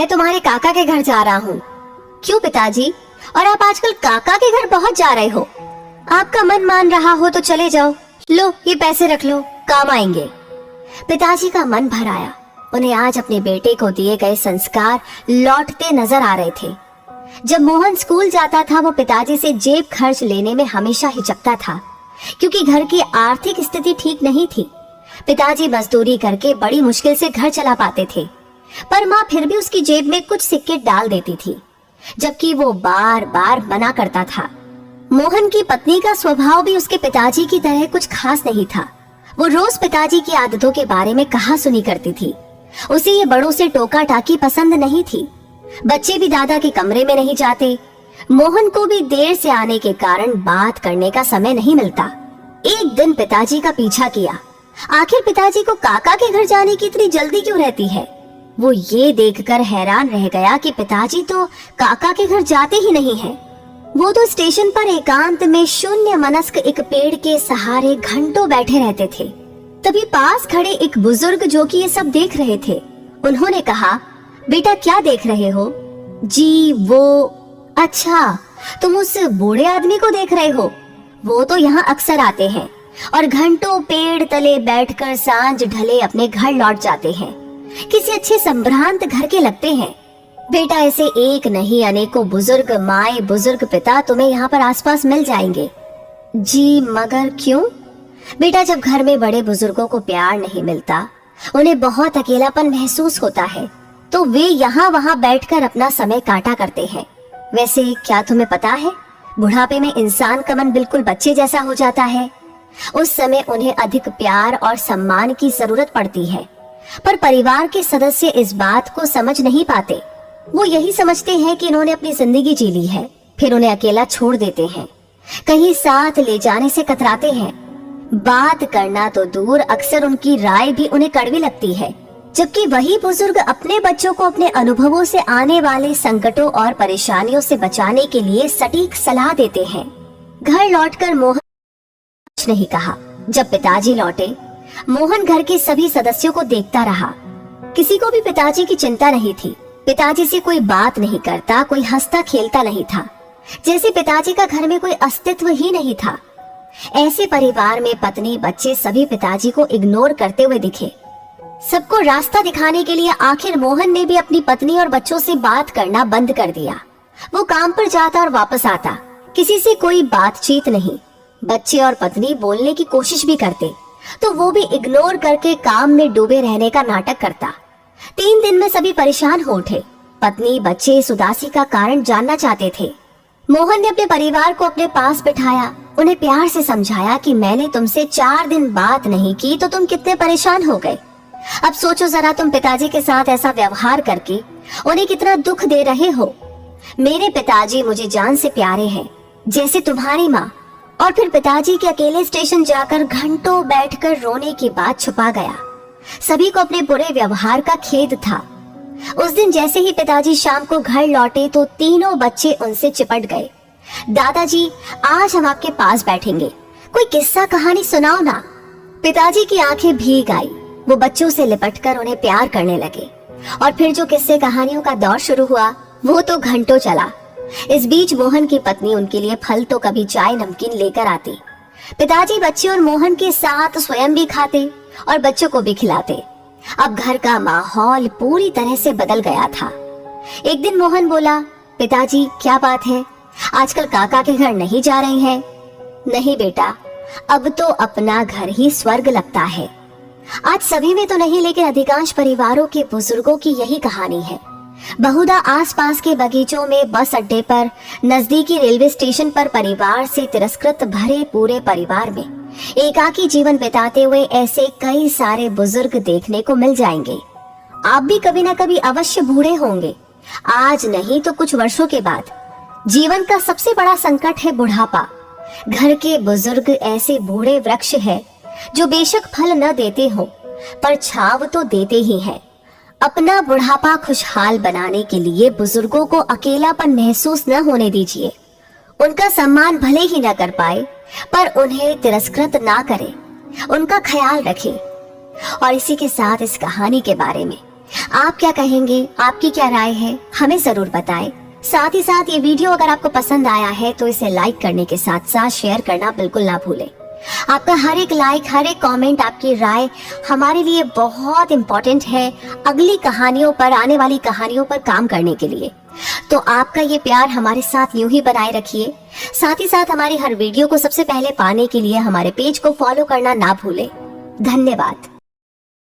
मैं तुम्हारे काका के घर जा रहा हूँ। क्यों पिताजी? और आप आजकल काका के घर बहुत जा रहे हो? आपका मन मान रहा हो तो चले जाओ। लो ये पैसे रख लो, काम आएंगे। पिताजी का मन भर आया। उन्हें आज अपने बेटे को दिए गए संस्कार लौटते नजर आ रहे थे। जब मोहन स्कूल जाता था वो पिताजी से जेब खर्च लेने में हमेशा हिचकता था, क्योंकि घर की आर्थिक स्थिति ठीक नहीं थी। पिताजी मजदूरी करके बड़ी मुश्किल से घर चला पाते थे, पर माँ फिर भी उसकी जेब में कुछ सिक्के डाल देती थी, जबकि वो बार बार मना करता था। मोहन की पत्नी का स्वभाव भी उसके पिताजी की तरह कुछ खास नहीं था। वो रोज पिताजी की आदतों के बारे में कहा सुनी करती थी। उसे ये बड़ों से टोका टाकी पसंद नहीं थी। बच्चे भी दादा के कमरे में नहीं जाते। मोहन को भी देर से आने के कारण बात करने का समय नहीं मिलता। एक दिन पिताजी का पीछा किया। आखिर पिताजी को काका के घर जाने की इतनी जल्दी क्यों रहती है? वो ये देखकर हैरान रह गया कि पिताजी तो काका के घर जाते ही नहीं हैं। वो तो स्टेशन पर एकांत में शून्य मनस्क एक पेड़ के सहारे घंटों बैठे रहते थे। तभी पास खड़े एक बुजुर्ग जो कि ये सब देख रहे थे, उन्होंने कहा, बेटा क्या देख रहे हो? जी वो, अच्छा तुम उस बूढ़े आदमी को देख रहे हो? वो तो यहाँ अक्सर आते हैं और घंटों पेड़ तले बैठकर सांझ ढले अपने घर लौट जाते हैं। किसी अच्छे संभ्रांत घर के लगते हैं। बेटा ऐसे एक नहीं अनेकों बुजुर्ग माए बुजुर्ग पिता तुम्हें यहाँ पर आसपास मिल जाएंगे। जी मगर क्यों? बेटा जब घर में बड़े बुजुर्गों को प्यार नहीं मिलता, उन्हें बहुत अकेलापन महसूस होता है, तो वे यहाँ वहाँ बैठकर अपना समय काटा करते हैं। वैसे क्या तुम्हें पता है, बुढ़ापे में इंसान का मन बिल्कुल बच्चे जैसा हो जाता है। उस समय उन्हें अधिक प्यार और सम्मान की जरूरत पड़ती है, पर परिवार के सदस्य इस बात को समझ नहीं पाते। वो यही समझते हैं कि इन्होंने अपनी जिंदगी जी ली है, फिर उन्हें अकेला छोड़ देते हैं। कहीं साथ ले जाने से कतराते हैं। बात करना तो दूर, अक्सर उनकी राय भी उन्हें कड़वी लगती है, जबकि वही बुजुर्ग अपने बच्चों को अपने अनुभवों से आने वाले संकटों और परेशानियों से बचाने के लिए सटीक सलाह देते हैं। घर लौटकर मोहन कुछ नहीं कहा। जब पिताजी लौटे, मोहन घर के सभी सदस्यों को देखता रहा। किसी को भी पिताजी की चिंता नहीं थी। पिताजी से कोई बात नहीं करता, कोई हंसता खेलता नहीं था, जैसे पिताजी का घर में कोई अस्तित्व ही नहीं था। ऐसे परिवार में पत्नी बच्चे सभी पिताजी को इग्नोर करते हुए दिखे। सबको रास्ता दिखाने के लिए आखिर मोहन ने भी अपनी पत्नी और बच्चों से बात करना बंद कर दिया। वो काम पर जाता और वापस आता, किसी से कोई बातचीत नहीं। बच्चे और पत्नी बोलने की कोशिश भी करते तो वो भी इग्नोर करके काम में डूबे रहने का नाटक करता। 3 दिन में सभी परेशान हो उठे। पत्नी बच्चे इस उदासी का कारण जानना चाहते थे। मोहन ने अपने परिवार को अपने पास बिठाया, उन्हें प्यार से समझाया कि मैंने तुमसे 4 दिन बात नहीं की तो तुम कितने परेशान हो गए। अब सोचो जरा, तुम पिताजी के साथ ऐसा व्यवहार करके उन्हें कितना दुख दे रहे हो। मेरे पिताजी मुझे जान से प्यारे हैं, जैसे तुम्हारी माँ। और फिर पिताजी के अकेले स्टेशन जाकर घंटों बैठकर रोने की बात छुपा गया। सभी को अपने बुरे व्यवहार का खेद था। उस दिन जैसे ही पिताजी शाम को घर लौटे तो तीनों बच्चे उनसे चिपट गए। दादाजी आज हम आपके पास बैठेंगे, कोई किस्सा कहानी सुनाओ ना। पिताजी की आंखें भीग आई। वो बच्चों से लिपटकर उन्हें प्यार करने लगे और फिर जो किस्से कहानियों का दौर शुरू हुआ वो तो घंटों चला। इस बीच मोहन की पत्नी उनके लिए फल तो कभी चाय नमकीन लेकर आती। पिताजी बच्चे और मोहन के साथ स्वयं भी खाते और बच्चों को भी खिलाते। अब घर का माहौल पूरी तरह से बदल गया था। एक दिन मोहन बोला, पिताजी क्या बात है, आजकल काका के घर नहीं जा रहे हैं? नहीं बेटा, अब तो अपना घर ही स्वर्ग लगता है। आज सभी में तो नहीं, लेकिन अधिकांश परिवारों के बुजुर्गों की यही कहानी है। बहुधा आसपास के बगीचों में, बस अड्डे पर, नजदीकी रेलवे स्टेशन पर परिवार से तिरस्कृत भरे पूरे परिवार में एकाकी जीवन बिताते हुए ऐसे कई सारे बुजुर्ग देखने को मिल जाएंगे। आप भी कभी न कभी अवश्य बूढ़े होंगे, आज नहीं तो कुछ वर्षों के बाद। जीवन का सबसे बड़ा संकट है बुढ़ापा। घर के बुजुर्ग ऐसे बूढ़े वृक्ष है जो बेशक फल न देते हो पर छाव तो देते ही हैं। अपना बुढ़ापा खुशहाल बनाने के लिए बुजुर्गों को अकेलापन महसूस न होने दीजिए। उनका सम्मान भले ही न कर पाए पर उन्हें तिरस्कृत ना करें, उनका ख्याल रखें। और इसी के साथ इस कहानी के बारे में आप क्या कहेंगे, आपकी क्या राय है, हमें जरूर बताएं। साथ ही साथ ये वीडियो अगर आपको पसंद आया है तो इसे लाइक करने के साथ साथ शेयर करना बिल्कुल ना भूलें। आपका हर एक लाइक, हर एक कमेंट, आपकी राय हमारे लिए बहुत इंपॉर्टेंट है अगली कहानियों पर, आने वाली कहानियों पर काम करने के लिए। तो आपका ये प्यार हमारे साथ यूं ही बनाए रखिए। साथ ही साथ हमारी हर वीडियो को सबसे पहले पाने के लिए हमारे पेज को फॉलो करना ना भूलें। धन्यवाद।